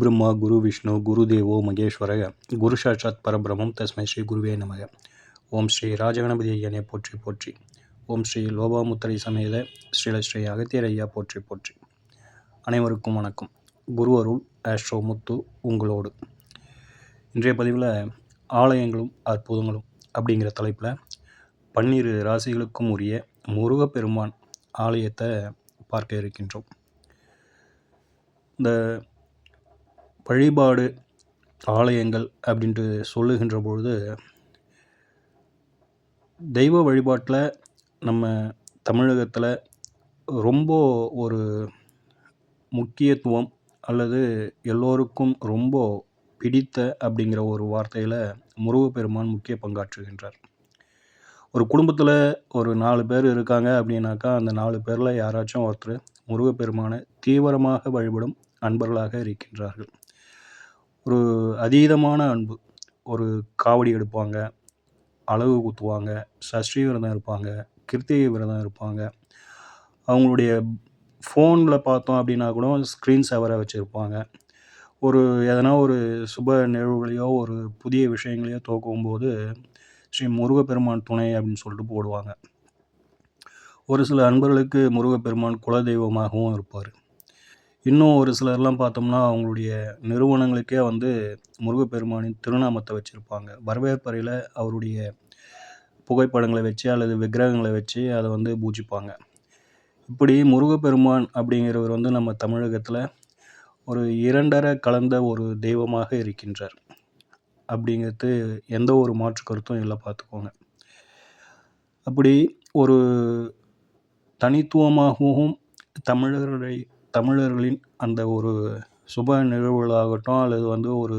பிரம்மா குரு விஷ்ணு குரு தேவோ மகேஸ்வரக குரு சாட்சாத் பரபிரமம் தஸ்மை ஸ்ரீ குருவே நமக. ஓம் ஸ்ரீ ராஜகணபதி ஐயனே போற்றி போற்றி. ஓம் ஸ்ரீ லோபாமுத்திரை சமேத ஸ்ரீ அகத்தியர் ஐயா போற்றி போற்றி. அனைவருக்கும் வணக்கம். குரு அருள் ஆஸ்ட்ரோ முத்து உங்களோடு. இன்றைய பதிவில் ஆலயங்களும் அற்புதங்களும் அப்படிங்கிற தலைப்பில் 12 ராசிகளுக்கும் உரிய முருகப்பெருமான் ஆலயத்தை பார்க்க இருக்கின்றோம். இந்த வழிபாடு ஆலயங்கள் அப்படின்ட்டு சொல்லுகின்ற பொழுது, தெய்வ வழிபாட்டில் நம்ம தமிழகத்தில் ரொம்ப ஒரு முக்கியத்துவம் அல்லது எல்லோருக்கும் ரொம்ப பிடித்த அப்படிங்கிற ஒரு வார்த்தையில் முருகப்பெருமான் முக்கிய பங்காற்றுகின்றார். ஒரு குடும்பத்தில் ஒரு 4 பேர் இருக்காங்க அப்படின்னாக்கா, அந்த 4 பேரில் யாராச்சும் ஒருத்தர் முருகப்பெருமானை தீவிரமாக வழிபடும் அன்பர்களாக இருக்கின்றார்கள். ஒரு அதீதமான அன்பு. ஒரு காவடி எடுப்பாங்க, அலகு குத்துவாங்க, சஷ்டி விரதம் இருப்பாங்க, கிருத்திகை விரதம் இருப்பாங்க. அவங்களுடைய ஃபோனில் பார்த்தோம் அப்படின்னா கூட ஸ்க்ரீன் சேவரை வச்சுருப்பாங்க. எதனா ஒரு சுப நிகழ்வுகளையோ ஒரு புதிய விஷயங்களையோ துவக்கும்போது ஸ்ரீ முருகப்பெருமான் துணை அப்படின்னு சொல்லிட்டு போடுவாங்க. ஒரு சில அன்பர்களுக்கு முருகப்பெருமான் குலதெய்வமாகவும் இருப்பார். இன்னும் ஒரு சிலர்லாம் பார்த்தோம்னா அவங்களுடைய நிறுவனங்களுக்கே முருகப்பெருமானின் திருநாமத்தை வச்சுருப்பாங்க. வரவேற்பறையில் அவருடைய புகைப்படங்களை வச்சு அல்லது விக்கிரகங்களை வச்சு அதை பூஜிப்பாங்க. இப்படி முருகப்பெருமான் அப்படிங்கிறவர் நம்ம தமிழகத்தில் ஒரு 2.5 கலந்த ஒரு தெய்வமாக இருக்கின்றார் அப்படிங்கிறது எந்த ஒரு மாற்று கருத்தும் இல்லை, பார்த்துக்கோங்க. அப்படி ஒரு தனித்துவமாகவும் தமிழர்களின் அந்த ஒரு சுப நிகழ்வுகளாகட்டும் அல்லது ஒரு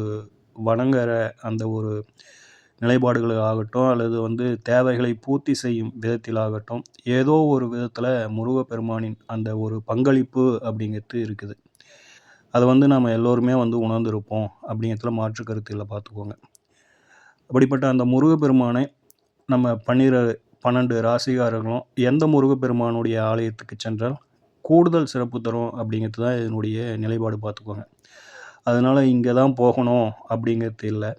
வணங்குற அந்த ஒரு நிலைப்பாடுகளாகட்டும் அல்லது தேவைகளை பூர்த்தி செய்யும் விதத்திலாகட்டும், ஏதோ ஒரு விதத்தில் முருகப்பெருமானின் அந்த ஒரு பங்களிப்பு அப்படிங்கிறது இருக்குது. அதை நம்ம எல்லோருமே உணர்ந்திருப்போம் அப்படிங்கிறதுல மாற்று கருத்து இல்லை, பார்த்துக்கோங்க. அப்படிப்பட்ட அந்த முருகப்பெருமானை நம்ம 12 ராசிகாரர்களும் எந்த முருகப்பெருமானுடைய ஆலயத்துக்கு சென்றால் கூடுதல் சிறப்பு தரும் அப்படிங்கிறது தான் இதனுடைய நிலைப்பாடு, பார்த்துக்கோங்க. அதனால் இங்கே தான் போகணும் அப்படிங்கிறது இல்லை.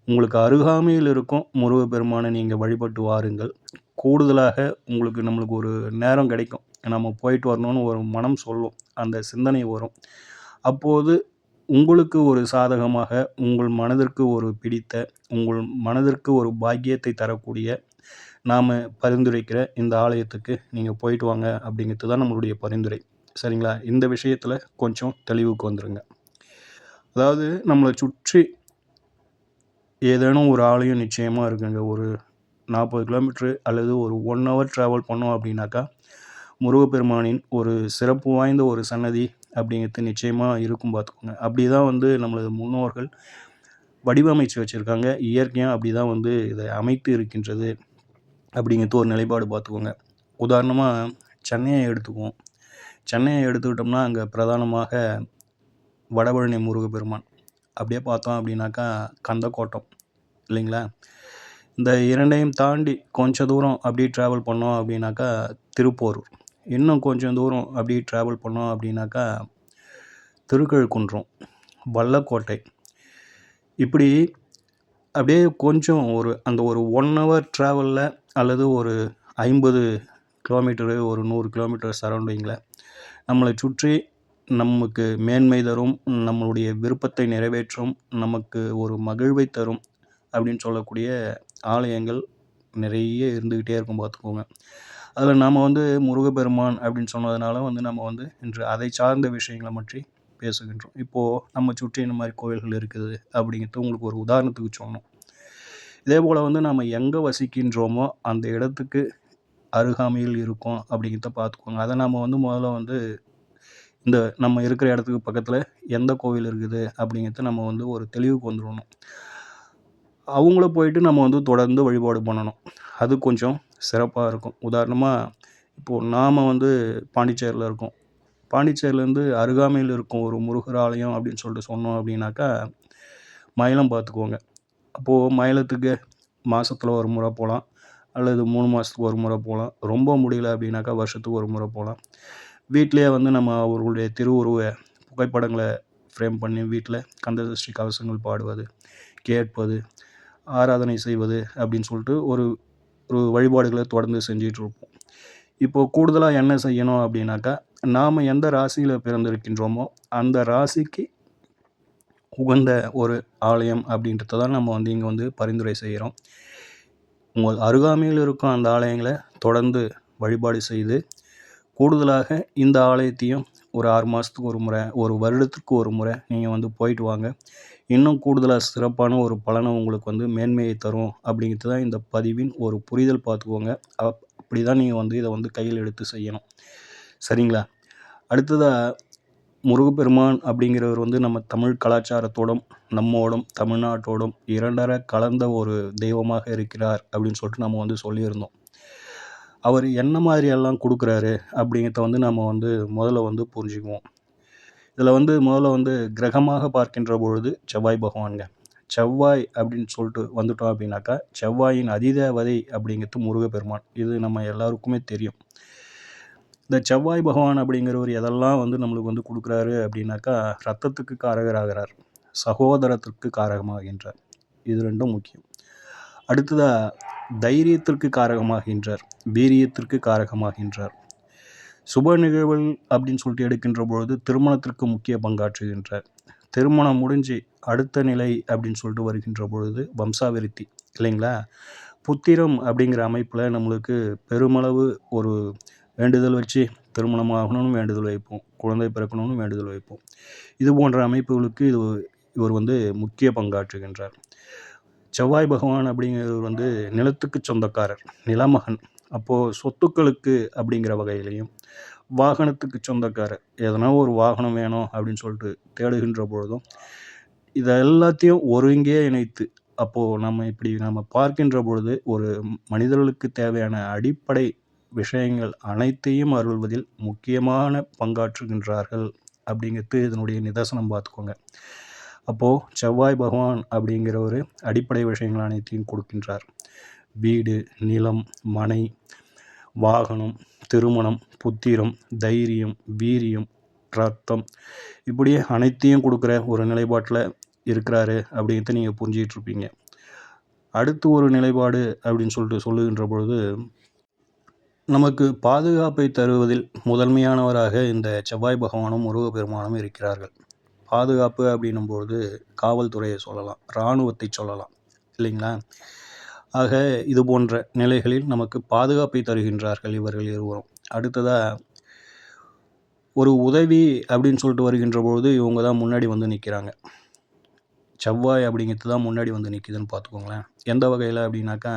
உங்களுக்கு அருகாமையில் இருக்கும் முருகப்பெருமானை நீங்கள் வழிபட்டு வாருங்கள். கூடுதலாக நம்மளுக்கு ஒரு நேரம் கிடைக்கும். நம்ம போயிட்டு வரணும்னு ஒரு மனம் சொல்லும், அந்த சிந்தனை வரும். அப்போது உங்களுக்கு ஒரு சாதகமாக, உங்கள் மனதிற்கு ஒரு பிடித்த, உங்கள் மனதிற்கு ஒரு பாக்கியத்தை தரக்கூடிய நாம் பரிந்துரைக்கிற இந்த ஆலயத்துக்கு நீங்கள் போயிட்டு வாங்க அப்படிங்கிறது தான் நம்மளுடைய பரிந்துரை, சரிங்களா? இந்த விஷயத்தில் கொஞ்சம் தெளிவுக்கு வந்துடுங்க. அதாவது நம்மளை சுற்றி ஏதேனும் ஒரு ஆலயம் நிச்சயமாக இருக்குங்க. ஒரு 40 கிலோமீட்டரு அல்லது ஒரு 1 ஹவர் ட்ராவல் பண்ணோம் அப்படின்னாக்கா முருகப்பெருமானின் ஒரு சிறப்பு வாய்ந்த ஒரு சன்னதி அப்படிங்கிறது நிச்சயமாக இருக்கும், பார்த்துக்கோங்க. அப்படி தான் நம்மளது முன்னோர்கள் வடிவமைச்சு வச்சுருக்காங்க. இயற்கையாக அப்படி தான் இதை அமைத்து இருக்கின்றது அப்படிங்கிறது ஒரு நிலைப்பாடு, பார்த்துக்கோங்க. உதாரணமாக சென்னையை எடுத்துக்குவோம். சென்னையை எடுத்துக்கிட்டோம்னா அங்கே பிரதானமாக வடபழனி முருகப்பெருமான். அப்படியே பார்த்தோம் அப்படின்னாக்கா கந்தக்கோட்டம், இல்லைங்களா? இந்த இரண்டையும் தாண்டி கொஞ்சம் தூரம் அப்படியே ட்ராவல் பண்ணோம் அப்படின்னாக்கா திருப்போரூர். இன்னும் கொஞ்சம் தூரம் அப்படியே ட்ராவல் பண்ணோம் அப்படின்னாக்கா திருக்கழுக்குன்றம், வல்லக்கோட்டை. இப்படி அப்படியே கொஞ்சம் அந்த ஒரு 1 ஹவர் ட்ராவலில் அல்லது ஒரு 50 கிலோமீட்டரு, ஒரு 100 கிலோமீட்டர் சரௌண்டிங்கில் நம்மளை சுற்றி நமக்கு மேன்மை தரும், நம்மளுடைய விருப்பத்தை நிறைவேற்றும், நமக்கு ஒரு மகிழ்வை தரும் அப்படின்னு சொல்லக்கூடிய ஆலயங்கள் நிறைய இருந்துக்கிட்டே இருக்கும், பார்த்துக்கோங்க. அதில் நாம் முருகப்பெருமான் அப்படின்னு சொன்னதுனால நம்ம இன்று அதை சார்ந்த விஷயங்களை பற்றி பேசுகின்றோம். இப்போது நம்ம சுற்றி இந்த மாதிரி கோயில்கள் இருக்குது அப்படிங்கிறது உங்களுக்கு ஒரு உதாரணத்துக்கு சொன்னோம். இதே போல் நம்ம எங்கே வசிக்கின்றோமோ அந்த இடத்துக்கு அருகாமையில் இருக்கும் அப்படிங்கிறத பார்த்துக்கோங்க. அதை நம்ம முதல்ல இந்த நம்ம இருக்கிற இடத்துக்கு பக்கத்தில் எந்த கோவில் இருக்குது அப்படிங்கிறத நம்ம ஒரு தெளிவுக்கு வந்துடணும். அவங்கள போயிட்டு நம்ம தொடர்ந்து வழிபாடு பண்ணணும். அது கொஞ்சம் சிறப்பாக இருக்கும். உதாரணமாக இப்போது நாம் பாண்டிச்சேரியில் இருக்கோம். பாண்டிச்சேரியிலேருந்து அருகாமையில் இருக்கும் ஒரு முருகர் ஆலயம் அப்படின்னு சொல்லிட்டு சொன்னோம் அப்படின்னாக்கா மயிலம், பார்த்துக்கோங்க. அப்போது மயிலத்துக்கு மாதத்தில் ஒரு முறை போகலாம் அல்லது 3 மாதத்துக்கு ஒரு முறை போகலாம். ரொம்ப முடியல அப்படின்னாக்கா வருஷத்துக்கு ஒரு முறை போகலாம். வீட்டிலேயே நம்ம அவர்களுடைய திருவுருவ புகைப்படங்களை ஃப்ரேம் பண்ணி வீட்டில் கந்தசஷ்டி கவசங்கள் பாடுவது, கேட்பது, ஆராதனை செய்வது அப்படின்னு சொல்லிட்டு ஒரு ஒரு வழிபாடுகளை தொடர்ந்து செஞ்சிகிட்ருப்போம். இப்போது கூடுதலாக என்ன செய்யணும் அப்படின்னாக்கா, நாம் எந்த ராசியில் பிறந்திருக்கின்றோமோ அந்த ராசிக்கு உகந்த ஒரு ஆலயம் அப்படின்றத தான் நம்ம வந்து இங்கே வந்து பரிந்துரை செய்கிறோம். உங்கள் அருகாமையில் இருக்கும் அந்த ஆலயங்களை தொடர்ந்து வழிபாடு செய்து, கூடுதலாக இந்த ஆலயத்தையும் ஒரு 6 மாதத்துக்கு ஒரு முறை, ஒரு வருடத்துக்கு ஒரு முறை நீங்கள் வந்து போயிட்டு வாங்க. இன்னும் கூடுதலாக சிறப்பான ஒரு பலனை உங்களுக்கு வந்து மேன்மையை தரும் அப்படிங்கிறது தான் இந்த பதிவின் ஒரு புரிதல். பார்த்துக்கோங்க. அப்படி தான் நீங்கள் வந்து இதை வந்து கையில் எடுத்து செய்யணும். சரிங்களா? அடுத்ததாக முருகப்பெருமான் அப்படிங்கிறவர் வந்து நம்ம தமிழ் கலாச்சாரத்தோடும் நம்மோடும் தமிழ்நாட்டோடும் இரண்டரை கலந்த ஒரு தெய்வமாக இருக்கிறார் அப்படின்னு சொல்லிட்டு நம்ம வந்து சொல்லியிருந்தோம். அவர் என்ன மாதிரியெல்லாம் கொடுக்குறாரு அப்படிங்கிறத வந்து நம்ம வந்து முதல்ல வந்து புரிஞ்சுக்குவோம். இதில் வந்து முதல்ல வந்து கிரகமாக பார்க்கின்ற பொழுது செவ்வாய் பகவானுங்க. செவ்வாய் அப்படின்னு சொல்லிட்டு வந்துட்டோம் அப்படின்னாக்கா, செவ்வாயின் அதிதேவதை அப்படிங்கிறது முருகப்பெருமான். இது நம்ம எல்லாருக்குமே தெரியும். இந்த செவ்வாய் பகவான் அப்படிங்கிறவர் எதெல்லாம் வந்து நம்மளுக்கு வந்து கொடுக்குறாரு அப்படின்னாக்கா, ரத்தத்துக்கு காரகராகிறார், சகோதரத்திற்கு காரகமாகின்றார். இது ரெண்டும் முக்கியம். அடுத்ததாக தைரியத்திற்கு காரகமாகின்றார், வீரியத்திற்கு காரகமாகின்றார். சுப நிகழ்வுகள் அப்படின்னு சொல்லிட்டு எடுக்கின்ற பொழுது திருமணத்திற்கு முக்கிய பங்காற்றுகின்றார். திருமணம் முடிஞ்சு அடுத்த நிலை அப்படின்னு சொல்லிட்டு வருகின்ற பொழுது வம்சாவிருத்தி இல்லைங்களா? புத்திரம் அப்படிங்கிற அமைப்பில் நம்மளுக்கு பெருமளவு ஒரு வேண்டுதல் வச்சு திருமணம் ஆகணும்னு வேண்டுதல் வைப்போம், குழந்தை பிறக்கணும்னு வேண்டுதல் வைப்போம். இது போன்ற அமைப்புகளுக்கு இவர் வந்து முக்கிய பங்காற்றுகின்றார். செவ்வாய் பகவான் அப்படிங்கிறவர் வந்து நிலத்துக்கு சொந்தக்காரர், நிலமகன். அப்போது சொத்துக்களுக்கு அப்படிங்கிற வகையிலையும், வாகனத்துக்கு சொந்தக்காரர், எதனா ஒரு வாகனம் வேணும் அப்படின்னு சொல்லிட்டு தேடுகின்ற பொழுதும் இதை எல்லாத்தையும் ஒருங்கே இணைத்து, அப்போது நம்ம பார்க்கின்ற பொழுது ஒரு மனிதர்களுக்கு தேவையான அடிப்படை விஷயங்கள் அனைத்தையும் அருள்வதில் முக்கியமான பங்காற்றுகின்றார்கள் அப்படிங்கிறது இதனுடைய நிதர்சனம். பார்த்துக்கோங்க. அப்போது செவ்வாய் பகவான் அப்படிங்கிறவர் அடிப்படை விஷயங்கள் அனைத்தையும் கொடுக்கின்றார். வீடு, நிலம், மனை, வாகனம், திருமணம், புத்திரம், தைரியம், வீரியம், ரத்தம், இப்படியே அனைத்தையும் கொடுக்குற ஒரு நிலைப்பாட்டில் இருக்கிறாரு அப்படிங்கிறத நீங்கள் புரிஞ்சிக்கிட்டு இருப்பீங்க. அடுத்து ஒரு நிலைப்பாடு அப்படின்னு சொல்லிட்டு சொல்லுகின்ற பொழுது, நமக்கு பாதுகாப்பை தருவதில் முதன்மையானவராக இந்த செவ்வாய் பகவானும் முருகப்பெருமானும் இருக்கிறார்கள். பாதுகாப்பு அப்படின்னும்போது காவல்துறையை சொல்லலாம், இராணுவத்தை சொல்லலாம் இல்லைங்களா? ஆக இது போன்ற நிலைகளில் நமக்கு பாதுகாப்பை தருகின்றார்கள் இவர்கள் இருவரும். அடுத்ததாக ஒரு உதவி அப்படின்னு சொல்லிட்டு வருகின்ற பொழுது இவங்க தான் முன்னாடி வந்து நிற்கிறாங்க. செவ்வாய் அப்படிங்கிறது தான் முன்னாடி வந்து நிற்கிதுன்னு பார்த்துக்கோங்களேன். எந்த வகையில் அப்படின்னாக்கா,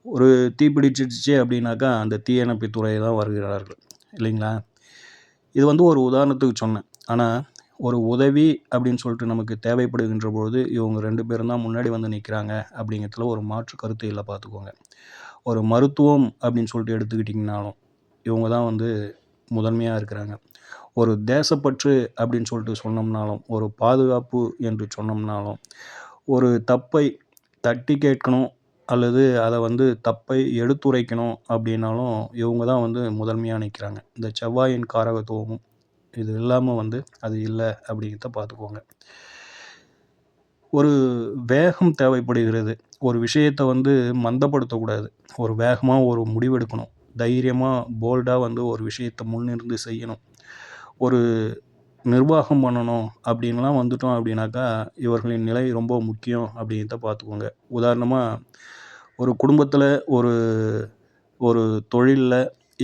ஒரு தீப்பிடிச்சிடுச்சு அப்படின்னாக்கா அந்த தீயணைப்பு துறையை தான் வருகிறார்கள் இல்லைங்களா? இது வந்து ஒரு உதாரணத்துக்கு சொன்னேன். ஆனால் ஒரு உதவி அப்படின்னு சொல்லிட்டு நமக்கு தேவைப்படுகின்ற பொழுது இவங்க 2 பேரும் தான் முன்னாடி வந்து நிற்கிறாங்க அப்படிங்கிறதுல ஒரு மாற்று கருத்து இல்லை. பார்த்துக்கோங்க. ஒரு மருத்துவம் அப்படின்னு சொல்லிட்டு எடுத்துக்கிட்டிங்கனாலும் இவங்க தான் வந்து முதன்மையாக இருக்கிறாங்க. ஒரு தேசப்பற்று அப்படின்னு சொல்லிட்டு சொன்னோம்னாலும், ஒரு பாதுகாப்பு என்று சொன்னோம்னாலும், ஒரு தப்பை தட்டி கேட்கணும் அல்லது அதை வந்து தப்பை எடுத்துரைக்கணும் அப்படின்னாலும் இவங்க தான் வந்து முதன்மையாக நிற்கிறாங்க. இந்த செவ்வாயின் காரகத்துவமும் இது இல்லாமல் வந்து அது இல்லை அப்படிங்கிறத பார்த்துக்கோங்க. ஒரு வேகம் தேவைப்படுகிறது. ஒரு விஷயத்தை வந்து மந்தப்படுத்தக்கூடாது. ஒரு வேகமாக ஒரு முடிவெடுக்கணும். தைரியமாக போல்டாக வந்து ஒரு விஷயத்தை முன்னிருந்து செய்யணும். ஒரு நிர்வாகம் பண்ணணும் அப்படின்லாம் வந்துட்டோம் அப்படின்னாக்கா, இவர்களின் நிலை ரொம்ப முக்கியம் அப்படிங்கிறத பார்த்துக்கோங்க. உதாரணமாக ஒரு குடும்பத்தில் ஒரு ஒரு தொழிலில்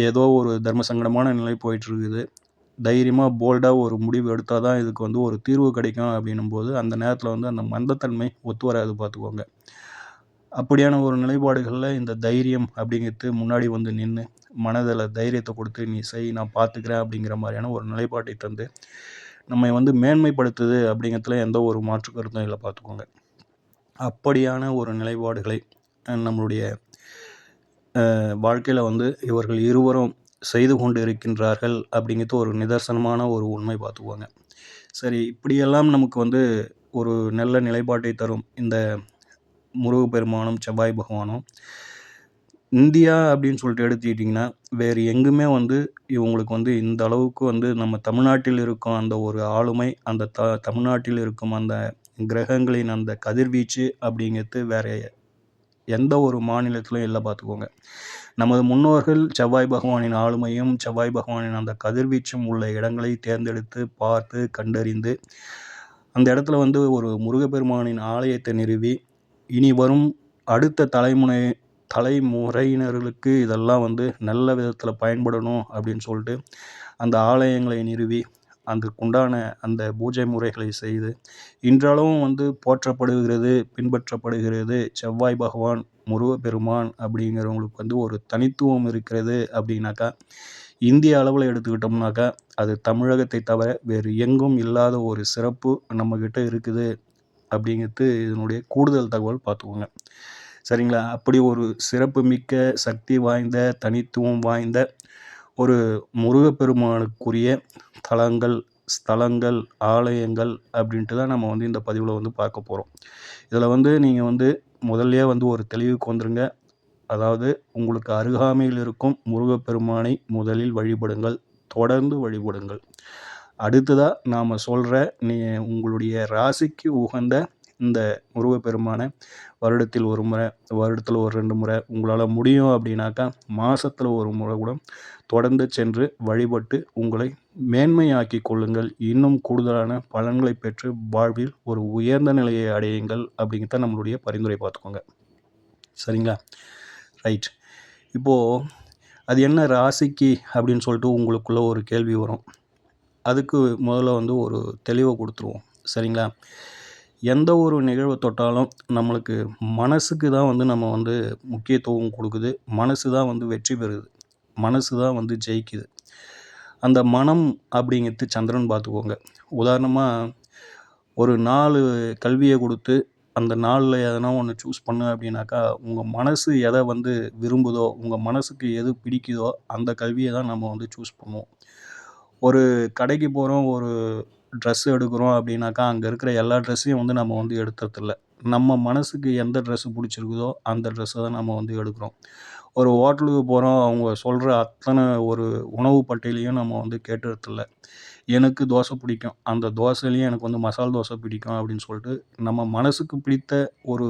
ஏதோ ஒரு தர்ம சங்கடமான நிலை போயிட்டுருக்குது. தைரியமாக போல்டாக ஒரு முடிவு எடுத்தால் தான் இதுக்கு வந்து ஒரு தீர்வு கிடைக்கும் அப்படின்னும்போது, அந்த நேரத்தில் வந்து அந்த மந்தத்தன்மை ஒத்து வராது. பார்த்துக்கோங்க. அப்படியான ஒரு நிலைப்பாடுகளில் இந்த தைரியம் அப்படிங்கிறது முன்னாடி வந்து நின்று மனதில் தைரியத்தை கொடுத்து, நீ செய், நான் பார்த்துக்கிறேன் அப்படிங்கிற மாதிரியான ஒரு நிலைப்பாட்டை தந்து நம்மை வந்து மேன்மைப்படுத்துது அப்படிங்கிறதுல எந்த ஒரு மாற்று கருத்தும் இல்லை. பார்த்துக்கோங்க. அப்படியான ஒரு நிலைப்பாடுகளை நம்மளுடைய வாழ்க்கையில் வந்து இவர்கள் இருவரும் செய்து கொண்டு இருக்கின்றார்கள் அப்படிங்கிறது ஒரு நிதர்சனமான ஒரு உண்மை. பார்த்துக்குவாங்க. சரி, இப்படியெல்லாம் நமக்கு வந்து ஒரு நல்ல நிலைப்பாட்டை தரும் இந்த முருகப்பெருமானும் செவ்வாய் பகவானும் இந்தியா அப்படின்னு சொல்லிட்டு எடுத்துக்கிட்டிங்கன்னா, வேறு எங்குமே வந்து இவங்களுக்கு வந்து இந்த அளவுக்கு வந்து நம்ம தமிழ்நாட்டில் இருக்கும் அந்த ஒரு ஆளுமை, அந்த தமிழ்நாட்டில் இருக்கும் அந்த கிரகங்களின் அந்த கதிர்வீச்சு அப்படிங்கிறது வேற எந்த ஒரு மாநிலத்திலும் இல்ல பார்த்துக்கோங்க. நமது முன்னோர்கள் செவ்வாய் பகவானின் ஆளுமையும், செவ்வாய் பகவானின் அந்த கதிர்வீச்சும் உள்ள இடங்களை தேர்ந்தெடுத்து, பார்த்து, கண்டறிந்து, அந்த இடத்துல வந்து ஒரு முருகப்பெருமானின் ஆலயத்தை நிறுவி, இனி வரும் அடுத்த தலைமுறையினர்களுக்கு இதெல்லாம் வந்து நல்ல விதத்தில் பயன்படணும் அப்படின்னு சொல்லிட்டு அந்த ஆலயங்களை நிறுவி அதற்குண்டான அந்த பூஜை முறைகளை செய்து இன்றளவும் வந்து போற்றப்படுகிறது, பின்பற்றப்படுகிறது. செவ்வாய் பகவான், முருகப்பெருமான் அப்படிங்கிறவங்களுக்கு வந்து ஒரு தனித்துவம் இருக்கிறது அப்படின்னாக்கா, இந்திய அளவில் எடுத்துக்கிட்டோம்னாக்கா அது தமிழகத்தை தவிர வேறு எங்கும் இல்லாத ஒரு சிறப்பு நம்மக்கிட்ட இருக்குது அப்படிங்கிறது இதனுடைய கூடுதல் தகவல் பார்த்துக்கோங்க. சரிங்களா? அப்படி ஒரு சிறப்பு மிக்க, சக்தி வாய்ந்த, தனித்துவம் வாய்ந்த ஒரு முருகப்பெருமானுக்குரிய தலங்கள், ஸ்தலங்கள், ஆலயங்கள் அப்படின்ட்டு தான் நம்ம வந்து இந்த பதிவில் வந்து பார்க்க போகிறோம். இதில் வந்து நீங்கள் வந்து முதல்லயே வந்து ஒரு தெளிவுக்கு வந்துருங்க. அதாவது உங்களுக்கு அருகாமையில் இருக்கும் முருகப்பெருமானை முதலில் வழிபடுங்கள். தொடர்ந்து வழிபடுங்கள். அடுத்ததா நாம சொல்ற உங்களுடைய ராசிக்கு உகந்த இந்த முருகப்பெருமானை வருடத்தில் ஒரு முறை, வருடத்தில் ஒரு 2 முறை, உங்களால் முடியும் அப்படின்னாக்கா மாதத்தில் ஒரு முறை கூட தொடர்ந்து சென்று வழிபட்டு உங்களை மேன்மையாக்கி கொள்ளுங்கள். இன்னும் கூடுதலான பலன்களை பெற்று வாழ்வில் ஒரு உயர்ந்த நிலையை அடையுங்கள் அப்படிங்கிறத நம்மளுடைய பரிந்துரை பார்த்துக்கோங்க. சரிங்களா? ரைட். இப்போது அது என்ன ராசிக்கு அப்படின்னு சொல்லிட்டு உங்களுக்குள்ள ஒரு கேள்வி வரும். அதுக்கு முதல்ல வந்து ஒரு தெளிவை கொடுத்துருவோம். சரிங்களா? எந்த ஒரு நிகழ்வை தொட்டாலும் நம்மளுக்கு மனசுக்கு தான் வந்து நம்ம வந்து முக்கியத்துவம் கொடுக்குது. மனசு தான் வந்து வெற்றி பெறுது. மனசு தான் வந்து ஜெயிக்குது. அந்த மனம் அப்படிங்கிறது சந்திரன் பார்த்துக்கோங்க. உதாரணமாக ஒரு 4 கல்வியை கொடுத்து அந்த 4ல் எதனா ஒன்று சூஸ் பண்ணு அப்படின்னாக்கா, உங்கள் மனசு எதை வந்து விரும்புதோ, உங்கள் மனசுக்கு எது பிடிக்குதோ அந்த கல்வியை தான் நம்ம வந்து சூஸ் பண்ணுவோம். ஒரு கடைக்கு போகிறோம், ஒரு ட்ரெஸ் எடுக்கிறோம் அப்படின்னாக்கா, அங்கே இருக்கிற எல்லா ட்ரெஸ்ஸையும் வந்து நம்ம வந்து எடுத்துறதில்ல. நம்ம மனசுக்கு எந்த ட்ரெஸ்ஸு பிடிச்சிருக்குதோ அந்த ட்ரெஸ்ஸை தான் நம்ம வந்து எடுக்கிறோம். ஒரு ஹோட்டலுக்கு போகிறோம், அவங்க சொல்கிற அத்தனை ஒரு உணவு பட்டியலையும் நம்ம வந்து கேட்டுறதில்ல. எனக்கு தோசை பிடிக்கும், அந்த தோசையிலையும் எனக்கு வந்து மசால் தோசை பிடிக்கும் அப்படின்னு சொல்லிட்டு நம்ம மனசுக்கு பிடித்த ஒரு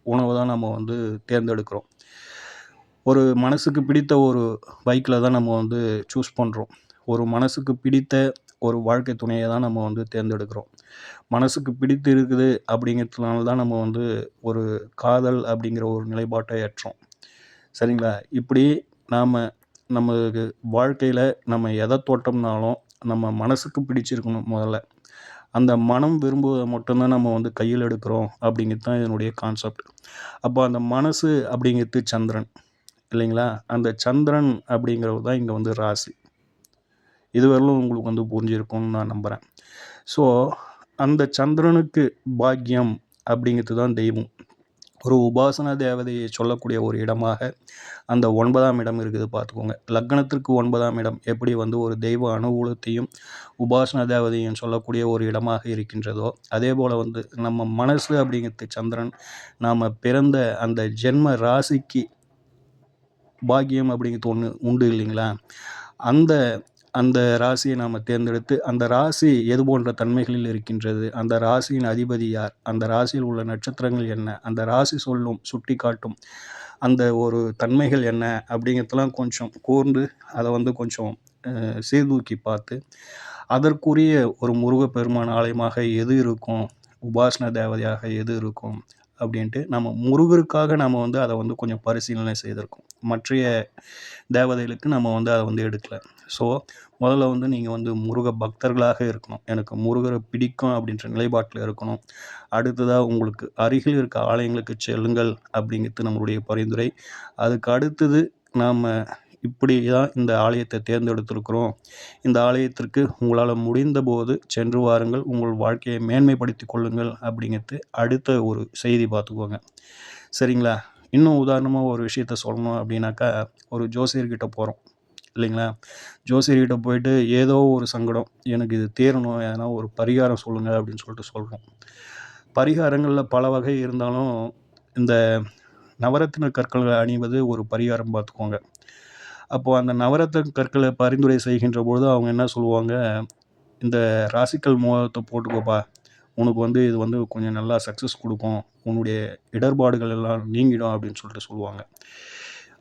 உணவை தான் நம்ம வந்து தேர்ந்தெடுக்கிறோம். ஒரு மனசுக்கு பிடித்த ஒரு பைக்கில் தான் நம்ம வந்து சூஸ் பண்ணுறோம். ஒரு மனசுக்கு பிடித்த ஒரு வாழ்க்கை துணையை தான் நம்ம வந்து தேர்ந்தெடுக்கிறோம். மனசுக்கு பிடித்து இருக்குது அப்படிங்கிறதுனால தான் நம்ம வந்து ஒரு காதல் அப்படிங்கிற ஒரு நிலைப்பாட்டை ஏற்றோம். சரிங்களா? இப்படி நாம் நமக்கு வாழ்க்கையில் நம்ம எதை தொட்டோம்னாலும் நம்ம மனசுக்கு பிடிச்சிருக்கணும் முதல்ல. அந்த மனம் விரும்புவதை மட்டும்தான் நம்ம வந்து கையில் எடுக்கிறோம் அப்படிங்கிறது தான் இதனுடைய கான்செப்ட். அப்போ அந்த மனசு அப்படிங்கிறது சந்திரன் இல்லைங்களா? அந்த சந்திரன் அப்படிங்கிறது தான் இங்கே வந்து ராசி. இதுவரையிலும் உங்களுக்கு வந்து புரிஞ்சிருக்கும்னு நான் நம்புகிறேன். ஸோ அந்த சந்திரனுக்கு பாக்கியம் அப்படிங்கிறது தான் தெய்வம். ஒரு உபாசனா தேவதையை சொல்லக்கூடிய ஒரு இடமாக அந்த 9ஆம் இடம் இருக்குது பார்த்துக்கோங்க. லக்னத்திற்கு 9ஆம் இடம் எப்படி வந்து ஒரு தெய்வ அனுகூலத்தையும் உபாசனா தேவதையும் சொல்லக்கூடிய ஒரு இடமாக இருக்கின்றதோ, அதே போல் வந்து நம்ம மனசு அப்படிங்கிறது சந்திரன். நாம் பிறந்த அந்த ஜென்ம ராசிக்கு பாக்கியம் அப்படிங்கிறது ஒன்று உண்டு இல்லைங்களா? அந்த அந்த ராசியை நாம் தேர்ந்தெடுத்து அந்த ராசி எது போன்ற தன்மைகளில் இருக்கின்றது, அந்த ராசியின் அதிபதி யார், அந்த ராசியில் உள்ள நட்சத்திரங்கள் என்ன, அந்த ராசி சுட்டி காட்டும் அந்த ஒரு தன்மைகள் என்ன அப்படிங்கிறதெல்லாம் கொஞ்சம் கூர்ந்து அதை வந்து கொஞ்சம் சீர்தூக்கி பார்த்து அதற்குரிய ஒரு முருகப்பெருமான் ஆலயமாக எது இருக்கும், உபாசன தேவதையாக எது இருக்கும் அப்படின்ட்டு நம்ம முருகருக்காக நம்ம வந்து அதை வந்து கொஞ்சம் பரிசீலனை செய்திருக்கோம். மற்றைய தேவதைகளுக்கு நம்ம வந்து அதை வந்து எடுக்கல. ஸோ முதல்ல வந்து நீங்கள் வந்து முருக பக்தர்களாக இருக்கணும். எனக்கு முருகரை பிடிக்கும் அப்படின்ற நிலைப்பாட்டில் இருக்கணும். அடுத்ததாக உங்களுக்கு அருகில் இருக்க ஆலயங்களுக்கு செல்லுங்கள் அப்படிங்கிறது நம்மளுடைய பரிந்துரை. அதுக்கு அடுத்தது நாம் இப்படி தான் இந்த ஆலயத்தை தேர்ந்தெடுத்திருக்கிறோம். இந்த ஆலயத்திற்கு உங்களால் முடிந்தபோது சென்று வாருங்கள். உங்கள் வாழ்க்கையை மேன்மைப்படுத்தி கொள்ளுங்கள் அப்படிங்கிறது அடுத்த ஒரு செய்தி பார்த்துக்கோங்க. சரிங்களா? இன்னும் உதாரணமாக ஒரு விஷயத்த சொல்லணும் அப்படின்னாக்கா, ஒரு ஜோசியர்கிட்ட போகிறோம் இல்லைங்களா? ஜோசியர்கிட்ட போயிட்டு ஏதோ ஒரு சங்கடம், எனக்கு இது தீரணும், எதனா ஒரு பரிகாரம் சொல்லுங்கள் அப்படின்னு சொல்லிட்டு சொல்கிறோம். பரிகாரங்களில் பல வகை இருந்தாலும் இந்த நவரத்தின கற்களை அணிவது ஒரு பரிகாரம் பார்த்துக்கோங்க. அப்போது அந்த நவரத்தின கற்களை பரிந்துரை செய்கின்ற பொழுது அவங்க என்ன சொல்லுவாங்க, இந்த ராசிக்கல் மோதிரத்தை போட்டுக்கோப்பா, உனக்கு வந்து இது வந்து கொஞ்சம் நல்லா சக்ஸஸ் கொடுக்கும், உன்னுடைய இடர்பாடுகள் எல்லாம் நீங்கிடும் அப்படின்னு சொல்லிட்டு சொல்லுவாங்க.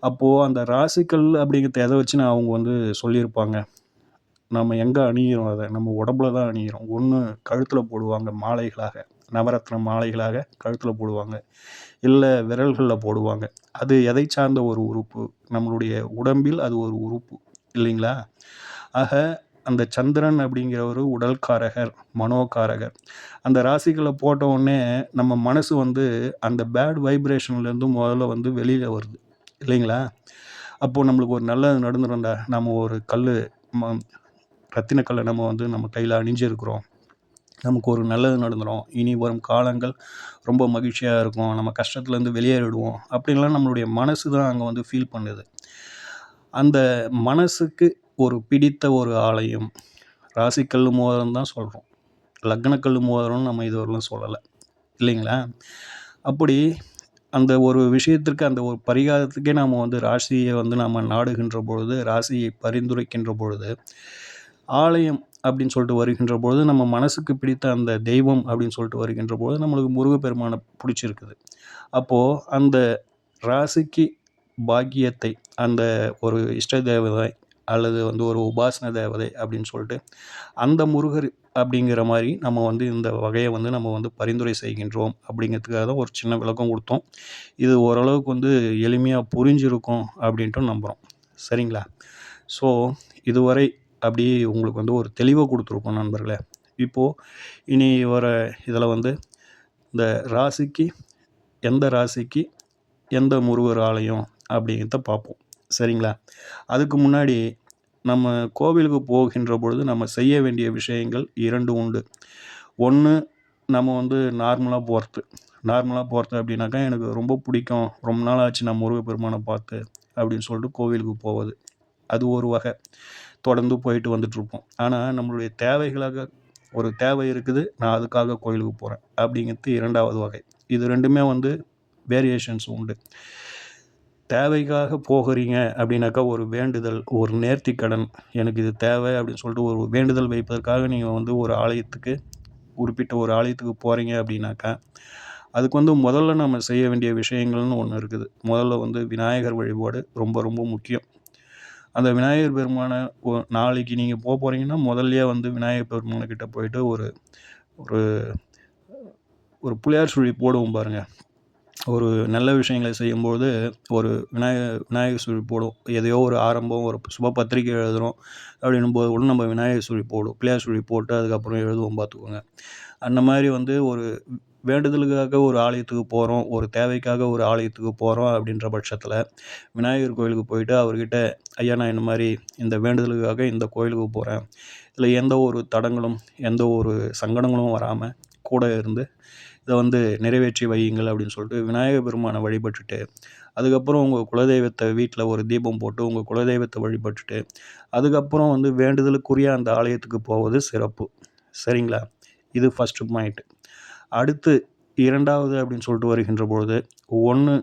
அப்போது அந்த ராசிக்கல் அப்படிங்கிறத எதை வச்சு அவங்க வந்து சொல்லியிருப்பாங்க, நம்ம எங்கே அணிகிறோம், அதை நம்ம உடம்புல தான் அணிகிறோம். ஒன்று கழுத்தில் போடுவாங்க மாலைகளாக, நவரத்ன மாலைகளாக கழுத்தில் போடுவாங்க, இல்லை விரல்களில் போடுவாங்க. அது எதை சார்ந்த ஒரு உறுப்பு, நம்மளுடைய உடம்பில் அது ஒரு உறுப்பு இல்லைங்களா? ஆக அந்த சந்திரன் அப்படிங்கிற ஒரு உடல்காரகர், மனோகாரகர். அந்த ராசிகளை போட்ட உடனே நம்ம மனசு வந்து அந்த பேட் வைப்ரேஷன்லேருந்து முதல்ல வந்து வெளியில் வருது இல்லைங்களா? அப்போது நம்மளுக்கு ஒரு நல்லது நடந்துடும்டா, நம்ம ஒரு கல் ரத்தினக்கல்லை நம்ம வந்து நம்ம கையில் அணிஞ்சிருக்கிறோம், நமக்கு ஒரு நல்லது நடந்துடும், இனி வரும் காலங்கள் ரொம்ப மகிழ்ச்சியாக இருக்கும், நம்ம கஷ்டத்துலேருந்து வெளியேறிடுவோம் அப்படின்லாம் நம்மளுடைய மனசு தான் அங்கே வந்து ஃபீல் பண்ணுது. அந்த மனசுக்கு ஒரு பிடித்த ஒரு ஆலயம் ராசிக்கல் மோதிரம் தான் சொல்கிறோம், லக்னக்கல் மோதிரம்னு நம்ம இதுவரையிலும் சொல்லலை இல்லைங்களா? அப்படி அந்த ஒரு விஷயத்திற்கு, அந்த ஒரு பரிகாரத்துக்கே நாம் வந்து ராசியை வந்து நம்ம நாடுகின்ற பொழுது, ராசியை பரிந்துரைக்கின்ற பொழுது, ஆலயம் அப்படின்னு சொல்லிட்டு வருகின்ற பொழுது, நம்ம மனசுக்கு பிடித்த அந்த தெய்வம் அப்படின்னு சொல்லிட்டு வருகின்ற பொழுது நம்மளுக்கு முருகப்பெருமானை பிடிச்சிருக்குது. அப்போது அந்த ராசிக்கு பாக்கியத்தை, அந்த ஒரு இஷ்ட தேவதை அல்லது வந்து ஒரு உபாசன தேவதை அப்படின்னு சொல்லிட்டு அந்த முருகர் அப்படிங்கிற மாதிரி நம்ம வந்து இந்த வகையை வந்து நம்ம வந்து பரிந்துரை செய்கின்றோம் அப்படிங்கிறதுக்காக தான் ஒரு சின்ன விளக்கம் கொடுத்தோம். இது ஓரளவுக்கு வந்து எளிமையாக புரிஞ்சிருக்கும் அப்படின்ட்டு நம்புகிறோம். சரிங்களா? ஸோ இதுவரை அப்படி உங்களுக்கு வந்து ஒரு தெளிவை கொடுத்துருக்கோம் நண்பர்களே. இப்போது இனி வர இதில் வந்து இந்த ராசிக்கு, எந்த ராசிக்கு எந்த முருகர் ஆலயம் அப்படிங்கிறத பார்ப்போம். சரிங்களா? அதுக்கு முன்னாடி நம்ம கோவிலுக்கு போகின்ற பொழுது நம்ம செய்ய வேண்டிய விஷயங்கள் 2 உண்டு. ஒன்று, நம்ம வந்து நார்மலாக போகிறது அப்படின்னாக்கா, எனக்கு ரொம்ப பிடிக்கும், ரொம்ப நாள் ஆச்சு நான் முருகப்பெருமானை பார்த்து அப்படின்னு சொல்லிட்டு கோவிலுக்கு போவது. அது ஒரு வகை, தொடர்ந்து போயிட்டு வந்துட்டுருப்போம். ஆனால் நம்மளுடைய தேவைகளாக ஒரு தேவை இருக்குது, நான் அதுக்காக கோயிலுக்கு போகிறேன் அப்படிங்கிறது 2வது வகை. இது 2மே வந்து வேரியேஷன்ஸ் உண்டு. தேவைக்காக போகிறீங்க அப்படின்னாக்கா, ஒரு வேண்டுதல், ஒரு நேர்த்திக்கடன், எனக்கு இது தேவை அப்படின்னு சொல்லிட்டு ஒரு வேண்டுதல் வைப்பதற்காக நீங்கள் வந்து ஒரு ஆலயத்துக்கு, குறிப்பிட்ட ஒரு ஆலயத்துக்கு போகிறீங்க அப்படின்னாக்கா, அதுக்கு வந்து முதல்ல நம்ம செய்ய வேண்டிய விஷயங்கள்னு ஒன்று இருக்குது. முதல்ல வந்து விநாயகர் வழிபாடு ரொம்ப ரொம்ப முக்கியம். அந்த விநாயகர் பெருமானை நாளைக்கு நீங்கள் போகிறீங்கன்னா முதல்லையே வந்து விநாயகர் பெருமானுக்கிட்ட போயிட்டு ஒரு ஒரு ஒரு புளியார் சுழி போடுவோம் பாருங்கள். ஒரு நல்ல விஷயங்களை செய்யும்போது ஒரு விநாயகர் சுழி போடுவோம். எதையோ ஒரு ஆரம்பம், ஒரு சுப பத்திரிக்கை எழுதுகிறோம் அப்படின்னும்போது கூட நம்ம விநாயகர் சுழி போடுவோம், பிள்ளையார் சுழி போட்டு அதுக்கப்புறம் எழுதுவோம் பார்த்துக்கோங்க. அந்த மாதிரி வந்து ஒரு வேண்டுதலுக்காக ஒரு ஆலயத்துக்கு போகிறோம், ஒரு தேவைக்காக ஒரு ஆலயத்துக்கு போகிறோம் அப்படின்ற பட்சத்தில் விநாயகர் கோயிலுக்கு போயிட்டு அவர்கிட்ட, ஐயா நான் இந்த மாதிரி இந்த வேண்டுதலுக்காக இந்த கோயிலுக்கு போகிறேன், இதில் எந்த ஒரு தடங்களும் எந்த ஒரு சங்கடங்களும் வராமல் கூட இருந்து இதை வந்து நிறைவேற்றி வையுங்கள் அப்படின்னு சொல்லிட்டு விநாயகர் பெருமானை வழிபட்டுட்டு, அதுக்கப்புறம் உங்கள் குலதெய்வத்தை வீட்டில் ஒரு தீபம் போட்டு உங்கள் குலதெய்வத்தை வழிபட்டுட்டு, அதுக்கப்புறம் வந்து வேண்டுதலுக்குரிய அந்த ஆலயத்துக்கு போவது சிறப்பு. சரிங்களா? இது ஃபஸ்ட்டு பாயிண்ட். அடுத்து 2வது அப்படின்னு சொல்லிட்டு வருகின்ற பொழுது, 1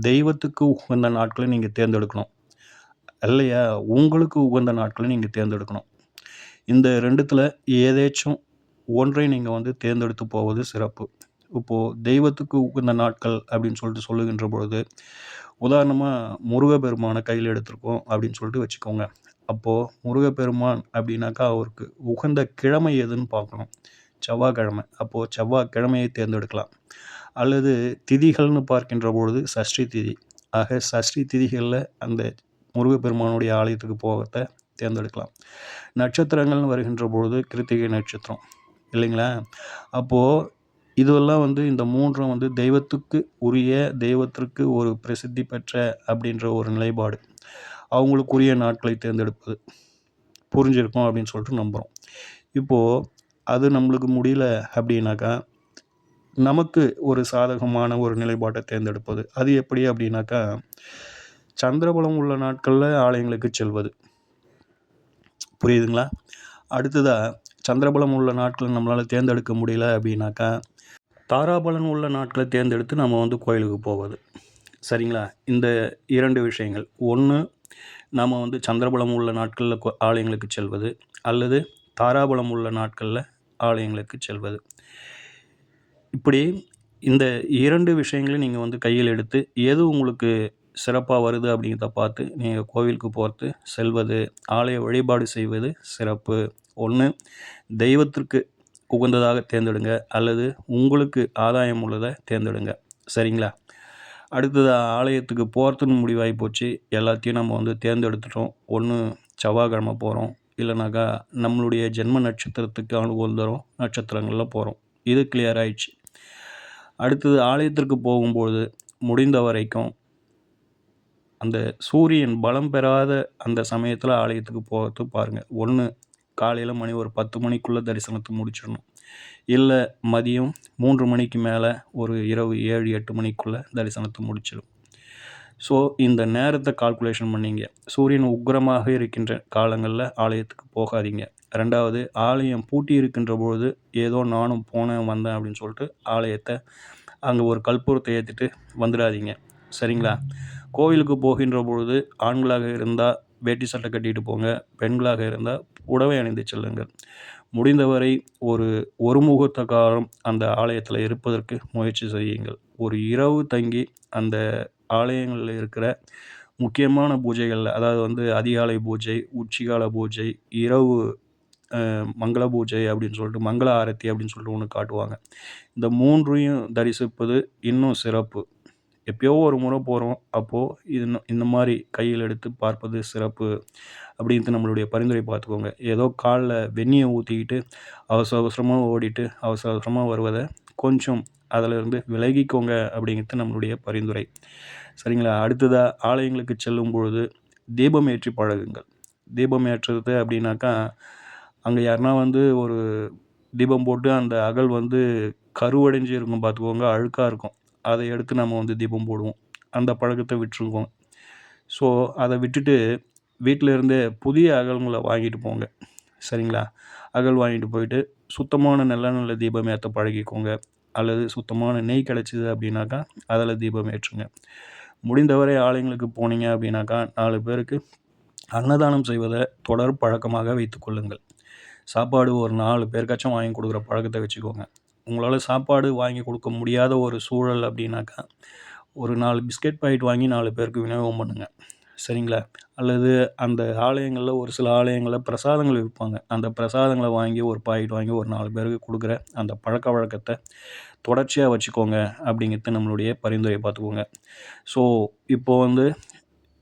தெய்வத்துக்கு உகந்த நாட்களை நீங்கள் தேர்ந்தெடுக்கணும் இல்லையா? உங்களுக்கு உகந்த நாட்களை நீங்கள் தேர்ந்தெடுக்கணும். இந்த 2த்தில் ஏதேச்சும் ஒன்றை நீங்கள் வந்து தேர்ந்தெடுத்து போவது சிறப்பு. இப்போது தெய்வத்துக்கு உகந்த நாட்கள் அப்படின்னு சொல்லிட்டு சொல்லுகின்ற பொழுது, உதாரணமாக முருகப்பெருமானை கையில் எடுத்திருக்கோம் அப்படின்னு சொல்லிட்டு வச்சுக்கோங்க. அப்போது முருகப்பெருமான் அப்படின்னாக்கா அவருக்கு உகந்த கிழமை எதுன்னு பார்க்கணும். செவ்வாய்க்கிழமை. அப்போது செவ்வாய்க்கிழமையை தேர்ந்தெடுக்கலாம். அல்லது திதிகள்னு பார்க்கின்ற பொழுது சஷ்டி திதி. ஆக சஷ்டி திதிகளில் அந்த முருகப்பெருமானுடைய ஆலயத்துக்கு போகிறத தேர்ந்தெடுக்கலாம். நட்சத்திரங்கள்னு வருகின்ற பொழுது கிருத்திகை நட்சத்திரம் இல்லைங்களா? அப்போது இதுவெல்லாம் வந்து இந்த 3ம் வந்து தெய்வத்துக்கு உரிய, தெய்வத்திற்கு ஒரு பிரசித்தி பெற்ற அப்படின்ற ஒரு நிலைப்பாடு. அவங்களுக்குரிய நாட்களை தேர்ந்தெடுப்பது புரிஞ்சிருக்கும் அப்படின்னு சொல்லிட்டு நம்புகிறோம். இப்போது அது நம்மளுக்கு முடியல அப்படின்னாக்கா, நமக்கு ஒரு சாதகமான ஒரு நிலைப்பாட்டை தேர்ந்தெடுப்பது. அது எப்படி அப்படின்னாக்கா, சந்திரபலம் உள்ள நாட்களில் ஆலயங்களுக்கு செல்வது. புரியுதுங்களா? அடுத்ததாக சந்திரபலம் உள்ள நாட்கள் நம்மளால் தேர்ந்தெடுக்க முடியல அப்படின்னாக்கா, தாராபலன் உள்ள நாட்களை தேர்ந்தெடுத்து நம்ம வந்து கோயிலுக்கு போவது. சரிங்களா? இந்த 2 விஷயங்கள். ஒண்ணு நாம வந்து சந்திரபலம் உள்ள நாட்கள்ல ஆலயங்களுக்கு செல்வது, அல்லது தாராபலம் உள்ள நாட்கள்ல ஆலயங்களுக்கு செல்வது. இப்படி இந்த 2 விஷயங்களையும் நீங்க வந்து கையில் எடுத்து, எது உங்களுக்கு சிறப்பா வருது அப்படிங்கிறத பார்த்து, நீங்க கோவிலுக்கு போறது, செல்வது, ஆலய வழிபாடு செய்வது சிறப்பு. 1 தெய்வத்திற்கு உகந்ததாக தேர்ந்தெடுங்க, அல்லது உங்களுக்கு ஆதாயம் உள்ளத தேர்ந்தெடுங்க. சரிங்களா? அடுத்தது ஆலயத்துக்கு போறதுன்னு முடிவாகி போச்சு. எல்லாத்தையும் நம்ம வந்து தேர்ந்தெடுத்துட்டோம். ஒண்ணு செவ்வாய்க்கிழமை போறோம். இல்லனாக்கா நம்மளுடைய ஜென்ம நட்சத்திரத்துக்கு அனுகூலம் நட்சத்திரங்கள்ல போறோம். இது கிளியர் ஆயிடுச்சு. அடுத்தது ஆலயத்திற்கு போகும்போது முடிந்த வரைக்கும் அந்த சூரியன் பலம் பெறாத அந்த சமயத்தில ஆலயத்துக்கு போறது பாருங்க. 1 காலையில மணி ஒரு 10 மணிக்குள்ள தரிசனத்த முடிச்சிடணும். இல்ல மதியம் 3 மணிக்கு மேல ஒரு இரவு 7, 8 மணிக்குள்ள தரிசனத்த முடிச்சிடும். ஸோ இந்த நேரத்த கால்குலேஷன் பண்ணீங்க. சூரியன் உக்கிரமாக இருக்கின்ற காலங்கள்ல ஆலயத்துக்கு போகாதீங்க. 2வது ஆலயம் பூட்டி இருக்கின்ற பொழுது, ஏதோ நானும் போனேன், வந்தேன் அப்படின்னு சொல்லிட்டு ஆலயத்த அங்க ஒரு கற்பூரத்த ஏத்திட்டு வந்துடாதீங்க. சரிங்களா? கோவிலுக்கு போகின்ற பொழுது ஆண்களாக இருந்தா வேட்டி சட்டை கட்டிட்டு போங்க. பெண்களாக இருந்தா புடவை அணிந்து செல்லுங்கள். முடிந்தவரை ஒரு ஒரு முகூர்த்த காலம் அந்த ஆலயத்தில இருப்பதற்கு முயற்சி செய்யுங்கள். ஒரு இரவு தங்கி அந்த ஆலயங்கள்ல இருக்கிற முக்கியமான பூஜைகள்ல, அதாவது வந்து அதிகாலை பூஜை, உச்சிகால பூஜை, இரவு மங்கள பூஜை அப்படின்னு சொல்லிட்டு மங்கள ஆரத்தி அப்படின்னு சொல்லிட்டு ஒண்ணு காட்டுவாங்க. இந்த 3யும் தரிசிப்பது இன்னும் சிறப்பு. எப்பயோ ஒரு முறை போறோம். அப்போ இந்த மாரி கையில் எடுத்து பார்ப்பது சிறப்பு அப்படின்ட்டு நம்மளுடைய பரிந்துரை பார்த்துக்கோங்க. ஏதோ கால்ல வெந்நீய ஊத்திக்கிட்டு அவசர அவசரமா ஓடிட்டு, அவசர அவசரமா வருவத கொஞ்சம் அதிலிருந்து விலகிக்கோங்க அப்படிங்கிறது நம்மளுடைய பரிந்துரை. சரிங்களா? அடுத்ததா ஆலயங்களுக்கு செல்லும் பொழுது தீபம் ஏற்றி பழகுங்கள். தீபம் ஏற்றுறது அப்படின்னாக்கா, அங்க யாருனா வந்து ஒரு தீபம் போட்டு அந்த அகல் வந்து கருவடைஞ்சு இருக்கும் பார்த்துக்கோங்க, அழுக்கா இருக்கும். அத எடுத்து நம்ம வந்து தீபம் போடுவோம். அந்த பழக்கத்த விட்டுருக்கோம். ஸோ, அத விட்டுட்டு வீட்ல இருந்தே புதிய அகல்கள வாங்கிட்டு போங்க. சரிங்களா? அகல் வாங்கிட்டு போயிட்டு சுத்தமான நல்லெண்ணெய்ல தீபம் ஏத்த பழகிக்கோங்க. அல்லது சுத்தமான நெய் கிடைச்சது அப்படின்னாக்கா, அதில தீபம் ஏற்றுங்க. முடிந்தவரை ஆலயங்களுக்கு போனீங்க அப்படின்னாக்கா, 4 பேருக்கு அன்னதானம் செய்வத தொடர் பழக்கமாக வைத்துக் கொள்ளுங்கள். சாப்பாடு ஒரு 4 பேருக்காச்சும் வாங்கி குடுக்குற பழக்கத்த வச்சுக்கோங்க. உங்களால சாப்பாடு வாங்கி குடுக்க முடியாத ஒரு சூழல் அப்படின்னாக்கா, ஒரு 4 பிஸ்கட் பாக்கெட் வாங்கி 4 பேருக்கு விநியோகம் பண்ணுங்க. சரிங்களா? அல்லது அந்த ஆலயங்கள்ல ஒரு சில ஆலயங்கள்ல பிரசாதங்கள் விப்பாங்க. அந்த பிரசாதங்கள வாங்கி ஒரு பாக்கெட் வாங்கி ஒரு 4 பேருக்கு குடுக்குற அந்த பழக்கவழக்கத்த தொடர்ச்சியா வச்சுக்கோங்க அப்படிங்கிறது நம்மளுடைய பரிந்துரை பார்த்துக்கோங்க. ஸோ, இப்போ வந்து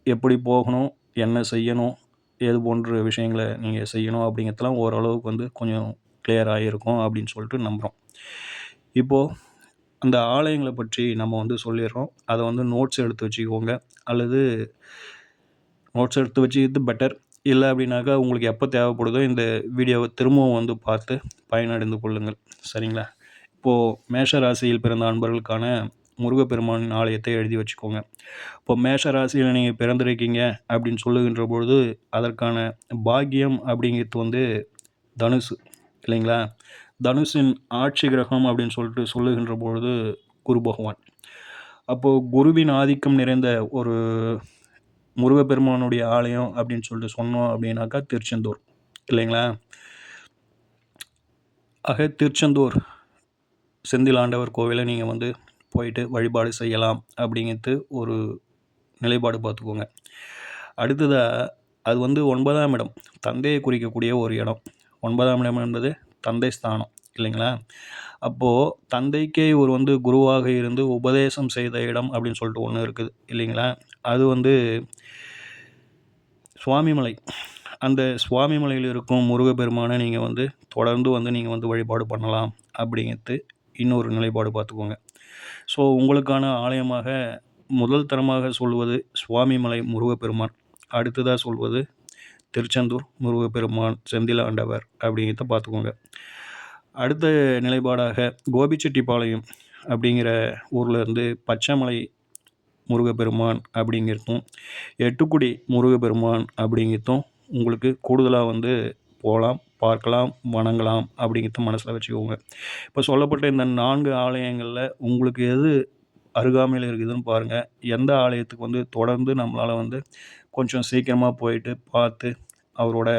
எப்படி போகணும்? என்ன செய்யணும்? எது போன்ற விஷயங்கள நீங்க செய்யணும் அப்படிங்கிறதெல்லாம் ஓரளவுக்கு வந்து கொஞ்சம் கிளியர் ஆகியிருக்கும் அப்படின்னு சொல்லிட்டு நம்புறோம். இப்போ அந்த ஆலயங்கள பற்றி நம்ம வந்து சொல்லிடுறோம். அத வந்து நோட்ஸ் எடுத்து வச்சுக்கோங்க. அல்லது நோட்ஸ் எடுத்து வச்சுக்கிறது பெட்டர். இல்ல அப்படின்னாக்கா உங்களுக்கு எப்ப தேவைப்படுதோ இந்த வீடியோவ திரும்பவும் வந்து பார்த்து பயனடைந்து கொள்ளுங்கள். சரிங்களா? இப்போ மேஷ ராசியில் பிறந்த அன்பர்களுக்கான முருகப்பெருமானின் ஆலயத்தை எழுதி வச்சுக்கோங்க. இப்போ மேஷ ராசியில நீங்க பிறந்திருக்கீங்க அப்படின்னு சொல்லுகின்ற பொழுது, அதற்கான பாக்கியம் அப்படிங்கிறது வந்து தனுசு இல்லைங்களா? தனுசின் ஆட்சி கிரகம் அப்படின்னு சொல்லிட்டு சொல்லுகின்ற பொழுது குரு பகவான். அப்போ குருவின் ஆதிக்கம் நிறைந்த ஒரு முருகப்பெருமானுடைய ஆலயம் அப்படின்னு சொல்லிட்டு சொன்னோம் அப்படின்னாக்கா திருச்செந்தூர் இல்லைங்களா? ஆக திருச்செந்தூர் செந்தில் ஆண்டவர் கோவில நீங்க வந்து போயிட்டு வழிபாடு செய்யலாம் அப்படிங்கிறது ஒரு நிலைப்பாடு பார்த்துக்கோங்க. அடுத்ததா அது வந்து 9ஆம் இடம். தந்தையை குறிக்கக்கூடிய ஒரு இடம். 9ஆம் இடம் என்பது தந்தை ஸ்தானம் இல்லைங்களா? அப்போ தந்தைக்கே இவர் வந்து குருவாக இருந்து உபதேசம் செய்த இடம் அப்படின்னு சொல்லிட்டு ஒண்ணு இருக்குது இல்லைங்களா? அது வந்து சுவாமிமலை. அந்த சுவாமிமலையில இருக்கும் முருகப்பெருமான நீங்க வந்து தொடர்ந்து வந்து நீங்க வந்து வழிபாடு பண்ணலாம் அப்படிங்கிறது இன்னொரு நிலைப்பாடு பார்த்துக்கோங்க. ஸோ உங்களுக்கான ஆலயமாக முதல் தரமாக சொல்வது சுவாமிமலை முருகப்பெருமான். அடுத்ததா சொல்வது திருச்செந்தூர் முருகப்பெருமான், செந்தில் ஆண்டவர் அப்படிங்கிறத பார்த்துக்கோங்க. அடுத்த நிலைப்பாடாக கோபிச்செட்டிப்பாளையம் அப்படிங்கிற ஊர்ல இருந்து பச்சைமலை முருகப்பெருமான் அப்படிங்கிறதும், எட்டுக்குடி முருகப்பெருமான் அப்படிங்கிறதும் உங்களுக்கு கூடுதலா வந்து போலாம், பார்க்கலாம், வணங்கலாம் அப்படிங்கிறத மனசுல வச்சுக்கோங்க. இப்போ சொல்லப்பட்ட இந்த 4 ஆலயங்கள்ல உங்களுக்கு எது அருகாமையில் இருக்குதுன்னு பாருங்கள். எந்த ஆலயத்துக்கு வந்து தொடர்ந்து நம்மளால் வந்து கொஞ்சம் சீக்கிரமாக போயிட்டு பார்த்து அவரோட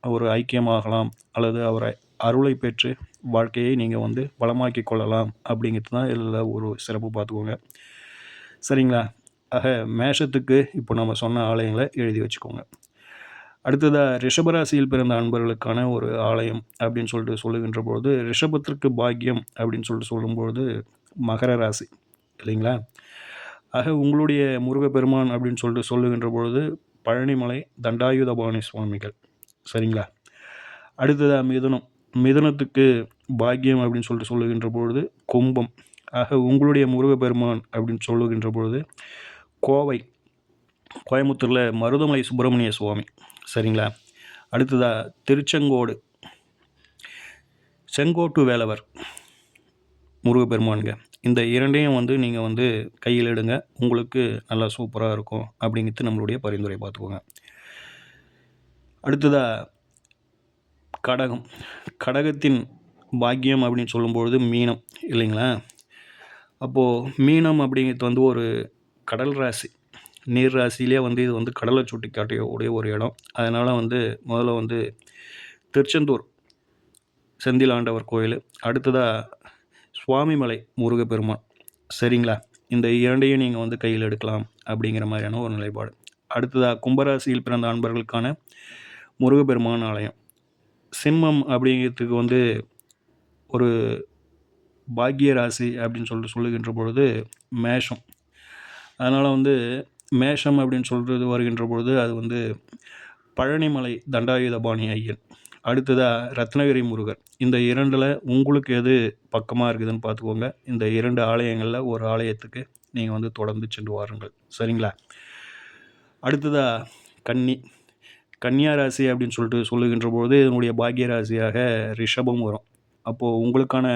ஒரு ஐக்கியமாகலாம், அல்லது அவரை அருளை பெற்று வாழ்க்கையை நீங்கள் வந்து வளமாக்கி கொள்ளலாம் அப்படிங்கிறது தான் இதில் ஒரு சிறப்பு பார்த்துக்கோங்க. சரிங்களா? ஆக மேஷத்துக்கு இப்போ நம்ம சொன்ன ஆலயங்களை எழுதி வச்சுக்கோங்க. அடுத்ததாக ரிஷபராசியில் பிறந்த அன்பர்களுக்கான ஒரு ஆலயம் அப்படின்னு சொல்லிட்டு சொல்லுகின்ற பொழுது, ரிஷபத்திற்கு பாக்கியம் அப்படின்னு சொல்லிட்டு சொல்லும்பொழுது மகர ராசி இல்லைங்களா? ஆக உங்களுடைய முருகப்பெருமான் அப்படின்னு சொல்லிட்டு சொல்லுகின்ற பொழுது பழனிமலை தண்டாயுதபாணி சுவாமிகள். சரிங்களா? அடுத்ததாக மிதுனம். மிதுனத்துக்கு பாக்கியம் அப்படின்னு சொல்லிட்டு சொல்லுகின்ற பொழுது கும்பம். ஆக உங்களுடைய முருகப்பெருமான் அப்படின்னு சொல்லுகின்ற பொழுது கோயம்புத்தூரில் மருதமலை சுப்பிரமணிய சுவாமி. சரிங்களா? அடுத்ததாக திருச்செங்கோடு செங்கோட்டு வேலவர் முருகப்பெருமானுங்க. இந்த இரண்டையும் வந்து நீங்கள் வந்து கையில் எடுங்க, உங்களுக்கு நல்லா சூப்பராக இருக்கும் அப்படிங்கிறது நம்மளுடைய பரிந்துரை பார்த்துக்கோங்க. அடுத்ததாக கடகம். கடகத்தின் பாக்கியம் அப்படின்னு சொல்லும்பொழுது மீனம் இல்லைங்களா? அப்போது மீனம் அப்படிங்கிறது வந்து ஒரு கடல் ராசி, நீர் ராசியிலே வந்து இது வந்து கடலை சுட்டி காட்டக்கூடிய ஒரு இடம். அதனால் வந்து முதல்ல வந்து திருச்செந்தூர் செந்தில் ஆண்டவர் கோயில், அடுத்ததாக சுவாமிமலை முருகப்பெருமான். சரிங்களா? இந்த இரண்டையும் நீங்கள் வந்து கையில் எடுக்கலாம் அப்படிங்கிற மாதிரியான ஒரு நிலைப்பாடு. அடுத்ததாக கும்பராசியில் பிறந்த அன்பர்களுக்கான முருகப்பெருமான் ஆலயம். சிம்மம் அப்படிங்கிறதுக்கு வந்து ஒரு பாக்கிய ராசி அப்படின்னு சொல்லிட்டு சொல்லுகின்ற பொழுது மேஷம். அதனால் வந்து மேஷம் அப்படின்னு சொல்கிறது வருகின்ற பொழுது அது வந்து பழனிமலை தண்டாயுதபாணி ஐயன், அடுத்ததாக ரத்னகிரி முருகர். இந்த இரண்டில் உங்களுக்கு எது பக்கமாக இருக்குதுன்னு பார்த்துக்கோங்க. இந்த 2 ஆலயங்களில் ஒரு ஆலயத்துக்கு நீங்கள் வந்து தொடர்ந்து சென்று வாருங்கள். சரிங்களா? அடுத்ததாக கன்னியா ராசி அப்படின்னு சொல்லிட்டு சொல்லுகின்ற பொழுது இதனுடைய பாக்கிய ராசியாக ரிஷபம் வரும். அப்போது உங்களுக்கான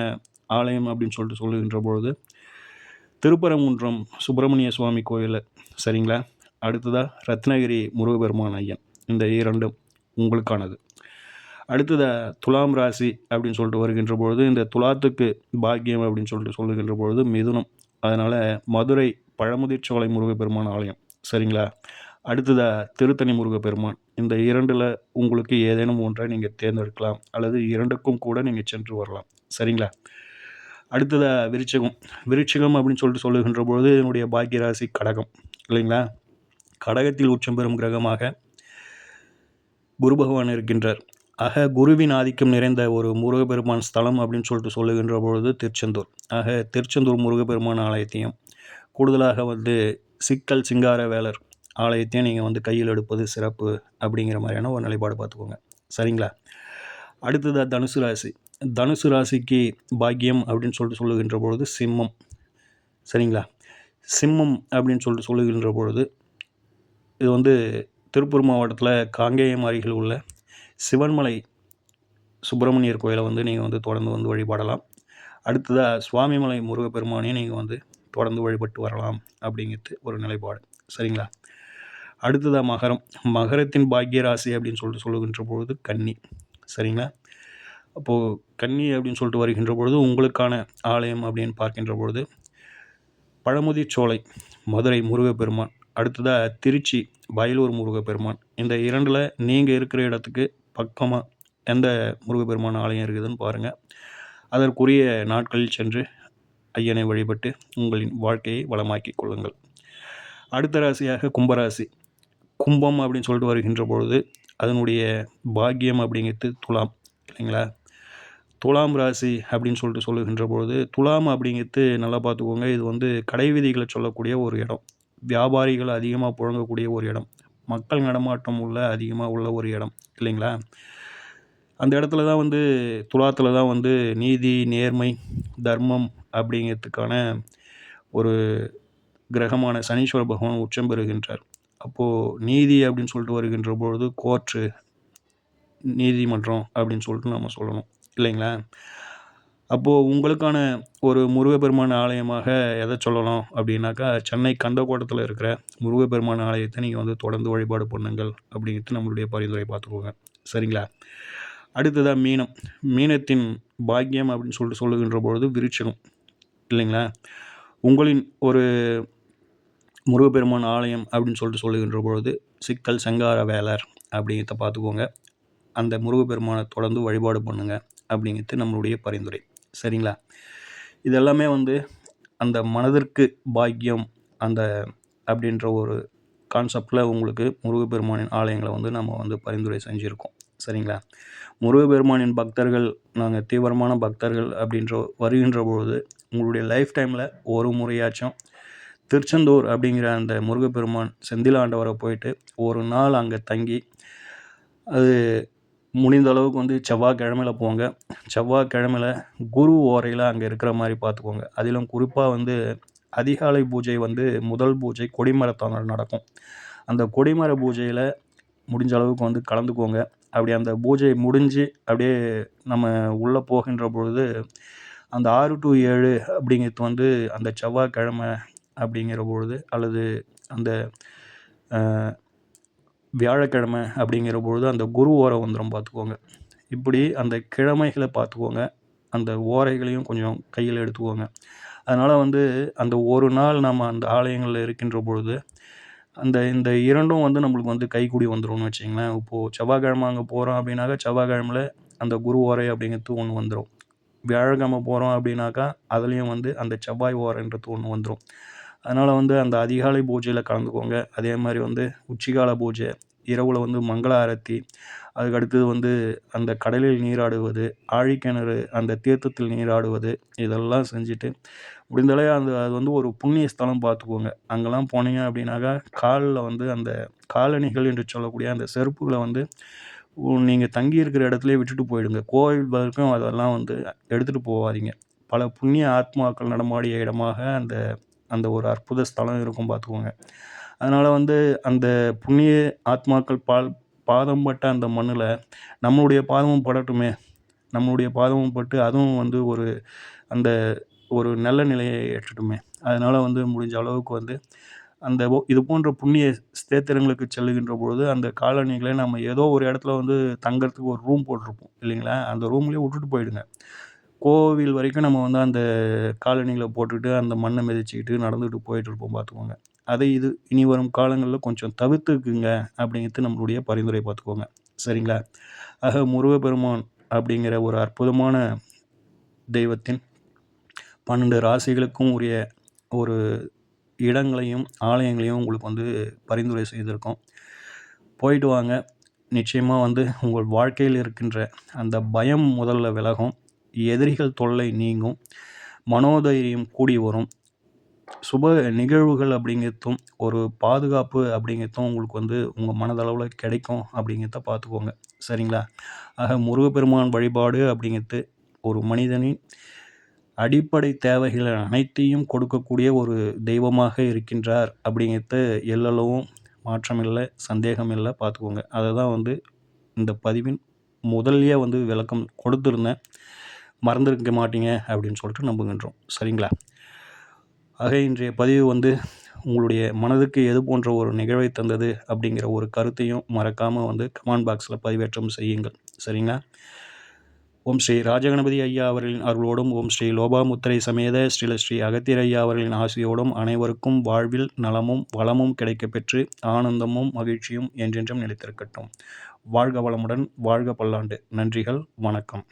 ஆலயம் அப்படின்னு சொல்லிட்டு சொல்லுகின்ற பொழுது திருப்பரங்குன்றம் சுப்பிரமணிய சுவாமி கோயில். சரிங்களா? அடுத்ததாக ரத்னகிரி முருகப்பெருமான் ஐயன். இந்த இரண்டும் உங்களுக்கானது. அடுத்ததாக துலாம் ராசி அப்படின்னு சொல்லிட்டு வருகின்ற பொழுது இந்த துலாத்துக்கு பாக்கியம் அப்படின்னு சொல்லிட்டு சொல்லுகின்ற பொழுது மிதுனம். அதனால் மதுரை பழமுதிர்ச்சோலை முருகப்பெருமான் ஆலயம். சரிங்களா? அடுத்ததாக திருத்தணி முருகப்பெருமான். இந்த இரண்டில் உங்களுக்கு ஏதேனும் ஒன்றை நீங்கள் தேர்ந்தெடுக்கலாம், அல்லது இரண்டுக்கும் கூட நீங்கள் சென்று வரலாம். சரிங்களா? அடுத்ததாக விருச்சிகம் அப்படின்னு சொல்லிட்டு சொல்லுகின்ற பொழுது என்னுடைய பாக்கிய ராசி கடகம் இல்லைங்களா? கடகத்தில் உச்சம் பெறும் கிரகமாக குரு பகவான் இருக்கின்றார். ஆக குருவின் ஆதிக்கம் நிறைந்த ஒரு முருகப்பெருமான் ஸ்தலம் அப்படின்னு சொல்லிட்டு சொல்லுகின்ற பொழுது திருச்செந்தூர். ஆக திருச்செந்தூர் முருகப்பெருமான் ஆலயத்தையும், கூடுதலாக வந்து சிக்கல் சிங்கார வேலர் ஆலயத்தையும் நீங்கள் வந்து கையில் எடுப்பது சிறப்பு அப்படிங்கிற மாதிரியான ஒரு நிலைப்பாடு பார்த்துக்கோங்க. சரிங்களா? அடுத்ததாக தனுசு ராசிக்கு பாக்கியம் அப்படின்னு சொல்லிட்டு சொல்லுகின்ற பொழுது சிம்மம். சரிங்களா? சிம்மம் அப்படின்னு சொல்லிட்டு சொல்லுகின்ற பொழுது இது வந்து திருப்பூர் மாவட்டத்தில் காங்கேயம் அருகில் உள்ள சிவன்மலை சுப்பிரமணியர் கோயிலை வந்து நீங்கள் வந்து தொடர்ந்து வந்து வழிபடலாம். அடுத்ததாக சுவாமிமலை முருகப்பெருமானையும் நீங்கள் வந்து தொடர்ந்து வழிபட்டு வரலாம் அப்படிங்கிறது ஒரு நிலைப்பாடு. சரிங்களா? அடுத்ததாக மகரத்தின் பாக்கிய ராசி அப்படின்னு சொல்லிட்டு சொல்லுகின்ற பொழுது கன்னி. சரிங்களா? அப்போது கன்னி அப்படின்னு சொல்லிட்டு வருகின்ற பொழுது உங்களுக்கான ஆலயம் அப்படின்னு பார்க்கின்ற பொழுது பழமுதிர்ச்சோலை மதுரை முருகப்பெருமான், அடுத்ததாக திருச்சி வயலூர் முருகப்பெருமான். இந்த இரண்டில் நீங்கள் இருக்கிற இடத்துக்கு பக்கமாக எந்த முருகப்பெருமான் ஆலயம் இருக்குதுன்னு பாருங்கள். அதற்குரிய நாட்களில் சென்று ஐயனை வழிபட்டு உங்களின் வாழ்க்கையை வளமாக்கி கொள்ளுங்கள். அடுத்த ராசியாக கும்பராசி. கும்பம் அப்படின்னு சொல்லிட்டு வருகின்ற பொழுது அதனுடைய பாக்கியம் அப்படிங்கிறது துலாம் இல்லைங்களா? துலாம் ராசி அப்படின்னு சொல்லிட்டு சொல்லுகின்ற பொழுது துலாம் அப்படிங்கிறது நல்லா பார்த்துக்கோங்க. இது வந்து கடை வீதிகளை சொல்லக்கூடிய ஒரு இடம், வியாபாரிகள் அதிகமாக புழங்கக்கூடிய ஒரு இடம், மக்கள் நடமாட்டம் அதிகமாக உள்ள ஒரு இடம் இல்லைங்களா? அந்த இடத்துல தான் வந்து துலாத்தில் தான் வந்து நீதி, நேர்மை, தர்மம் அப்படிங்கிறதுக்கான ஒரு கிரகமான சனீஸ்வர பகவான் உச்சம் பெறுகின்றார். அப்போது நீதி அப்படின்னு சொல்லிட்டு வருகின்ற பொழுது கோர்ட்டு, நீதிமன்றம் அப்படின்னு சொல்லிட்டு நம்ம சொல்லணும் இல்லைங்களா? அப்போது உங்களுக்கான ஒரு முருகப்பெருமான் ஆலயமாக எதை சொல்லலாம் அப்படின்னாக்கா, சென்னை கந்தக்கோட்டத்தில் இருக்கிற முருகப்பெருமான் ஆலயத்தை நீங்கள் வந்து தொடர்ந்து வழிபாடு பண்ணுங்கள் அப்படிங்கிறது நம்மளுடைய பரிந்துரை பார்த்துக்கோங்க. சரிங்களா? அடுத்ததாக மீனத்தின் பாக்கியம் அப்படின்னு சொல்லிட்டு சொல்லுகின்ற பொழுது விருச்சிகம் இல்லைங்களா? உங்களின் ஒரு முருகப்பெருமான் ஆலயம் அப்படின்னு சொல்லுகின்ற பொழுது சிக்கல் சங்கார வேலர் அப்படிங்கிறத பார்த்துக்கோங்க. அந்த முருகப்பெருமானை தொடர்ந்து வழிபாடு பண்ணுங்க அப்படிங்கிறது நம்மளுடைய பரிந்துரை. சரிங்களா? இதெல்லாமே அந்த மனதிற்கு பாக்கியம் அந்த அப்படின்ற ஒரு கான்செப்டில் உங்களுக்கு முருகப்பெருமானின் ஆலயங்களை நம்ம பரிந்துரை செஞ்சுருக்கோம். சரிங்களா? முருகப்பெருமானின் பக்தர்கள் நாங்கள் தீவிரமான பக்தர்கள் வருகின்ற பொழுது உங்களுடைய லைஃப் டைமில் ஒரு முறையாச்சும் திருச்செந்தூர் அப்படிங்கிற அந்த முருகப்பெருமான் செந்தில் ஆண்டவரை போயிட்டு ஒரு நாள் அங்கே தங்கி, அது முடிந்த அளவுக்கு செவ்வாய்க்கிழமையில போங்க. செவ்வாய்க்கிழமையில குரு ஓரையில் அங்கே இருக்கிற மாதிரி பார்த்துக்கோங்க. அதிலும் குறிப்பாக அதிகாலை பூஜை முதல் பூஜை கொடிமரத்தால் நடக்கும். அந்த கொடிமர பூஜையில் முடிஞ்ச அளவுக்கு கலந்துக்கோங்க. அப்படி அந்த பூஜை முடிஞ்சு அப்படியே நம்ம உள்ளே போகின்ற பொழுது அந்த 6 to 7 அப்படிங்கிறது அந்த செவ்வாய்க்கிழமை அப்படிங்கிற பொழுது, அல்லது அந்த வியாழக்கிழமை அப்படிங்கிற பொழுது அந்த குரு ஓரை வந்துடும் பார்த்துக்கோங்க. இப்படி அந்த கிழமைகளை பார்த்துக்கோங்க. அந்த ஓரைகளையும் கொஞ்சம் கையில் எடுத்துக்கோங்க. அதனால் அந்த ஒரு நாள் நம்ம அந்த ஆலயங்களில் இருக்கின்ற பொழுது இந்த இரண்டும் நம்மளுக்கு கைக்கூடி வந்துடும்னு வச்சிங்களேன். இப்போது செவ்வாய்க்கிழமை அங்கே போகிறோம் அப்படின்னாக்கா செவ்வாய்க்கிழமையில அந்த குரு ஓரை அப்படிங்கிறது ஒன்று வந்துடும். வியாழக்கிழமை போகிறோம் அப்படின்னாக்கா அதுலேயும் அந்த செவ்வாய் ஓரைன்றது ஒன்று வந்துடும். அதனால் அந்த அதிகாலை பூஜையில் கலந்துக்கோங்க. அதே மாதிரி உச்சிகால பூஜை, இரவில் மங்கள ஆரத்தி, அதுக்கடுத்தது அந்த கடலில் நீராடுவது, ஆழிக்கிணறு அந்த தீர்த்தத்தில் நீராடுவது, இதெல்லாம் செஞ்சுட்டு முடிந்தாலே அது ஒரு புண்ணிய ஸ்தலம் பார்த்துக்கோங்க. அங்கெல்லாம் போனீங்க அப்படின்னாக்கா காலில் அந்த காலணிகள் என்று சொல்லக்கூடிய அந்த செருப்புகளை நீங்கள் தங்கி இருக்கிற இடத்துலையே விட்டுட்டு போயிடுங்க. கோவில் வரைக்கும் அதெல்லாம் எடுத்துகிட்டு போகாதீங்க. பல புண்ணிய ஆத்மாக்கள் நடமாடிய இடமாக அந்த ஒரு அற்புத ஸ்தலம் இருக்கும் பார்த்துக்கோங்க. அதனால் அந்த புண்ணிய ஆத்மாக்கள் பாதம் பட்ட அந்த மண்ணில் நம்மளுடைய பாதமும் படட்டுமே. நம்மளுடைய பாதமும் பட்டு அதுவும் அந்த ஒரு நல்ல நிலையை ஏற்றட்டுமே. அதனால் முடிஞ்ச அளவுக்கு அந்த இது போன்ற புண்ணிய ஸ்தேத்திரங்களுக்கு செல்லுகின்ற பொழுது அந்த காலணிகளை நம்ம ஏதோ ஒரு இடத்துல தங்கறதுக்கு ஒரு ரூம் போட்டிருப்போம் இல்லைங்களா? அந்த ரூம்லேயே விட்டுட்டு போயிடுங்க. கோவில் வரைக்கும் நம்ம அந்த காலணிகளை போட்டுக்கிட்டு அந்த மண்ணை மிதிச்சுக்கிட்டு நடந்துக்கிட்டு போயிட்டுருப்போம் பார்த்துக்கோங்க. அதை இனி வரும் காலங்களில் கொஞ்சம் தவிர்த்துக்குங்க அப்படிங்கிறது நம்மளுடைய பரிந்துரை பார்த்துக்கோங்க. சரிங்களா? ஆக முருகப்பெருமான் அப்படிங்கிற ஒரு அற்புதமான தெய்வத்தின் 12 ராசிகளுக்கும் உரிய ஒரு இடங்களையும் ஆலயங்களையும் உங்களுக்கு பரிந்துரை செய்திருக்கோம். போயிட்டு வாங்க. நிச்சயமாக உங்கள் வாழ்க்கையில் இருக்கின்ற அந்த பயம் முதல்ல விலகும், எதிரிகள் தொல்லை நீங்கும், மனோதைரியம் கூடி வரும், சுப நிகழ்வுகள் அப்படிங்கிறதும் ஒரு பாதுகாப்பு அப்படிங்கிறதும் உங்களுக்கு உங்கள் மனதளவில் கிடைக்கும் அப்படிங்கிறத பார்த்துக்கோங்க. சரிங்களா? ஆக முருகப்பெருமான் வழிபாடு அப்படிங்கிறது ஒரு மனிதனின் அடிப்படை தேவைகள் அனைத்தையும் கொடுக்கக்கூடிய ஒரு தெய்வமாக இருக்கின்றார் அப்படிங்கிறது எல்லளவும் மாற்றமில்லை, சந்தேகம் இல்லை, பார்த்துக்கோங்க. அதை தான் இந்த பதிவின் முதல்லையே விளக்கம் கொடுத்துருந்தேன். மறந்துருக்க மாட்டீங்க அப்படின்னு சொல்லிட்டு நம்புகின்றோம். சரிங்களா? ஆக இன்றைய பதிவு உங்களுடைய மனதுக்கு எது போன்ற ஒரு நிகழ்வை தந்தது அப்படிங்கிற ஒரு கருத்தையும் மறக்காமல் கமெண்ட் பாக்ஸில் பதிவேற்றம் செய்யுங்கள். சரிங்களா? ஓம் ஸ்ரீ ராஜகணபதி ஐயா அவர்களின் அருளோடும், ஓம் ஸ்ரீ லோபாமுத்திரை சமேத ஸ்ரீ அகத்தியர் ஐயா அவர்களின் ஆசியோடும் அனைவருக்கும் வாழ்வில் நலமும் வளமும் கிடைக்கப்பெற்று ஆனந்தமும் மகிழ்ச்சியும் என்றென்றும் நிலைத்திருக்கட்டும். வாழ்க வளமுடன், வாழ்க பல்லாண்டு. நன்றிகள், வணக்கம்.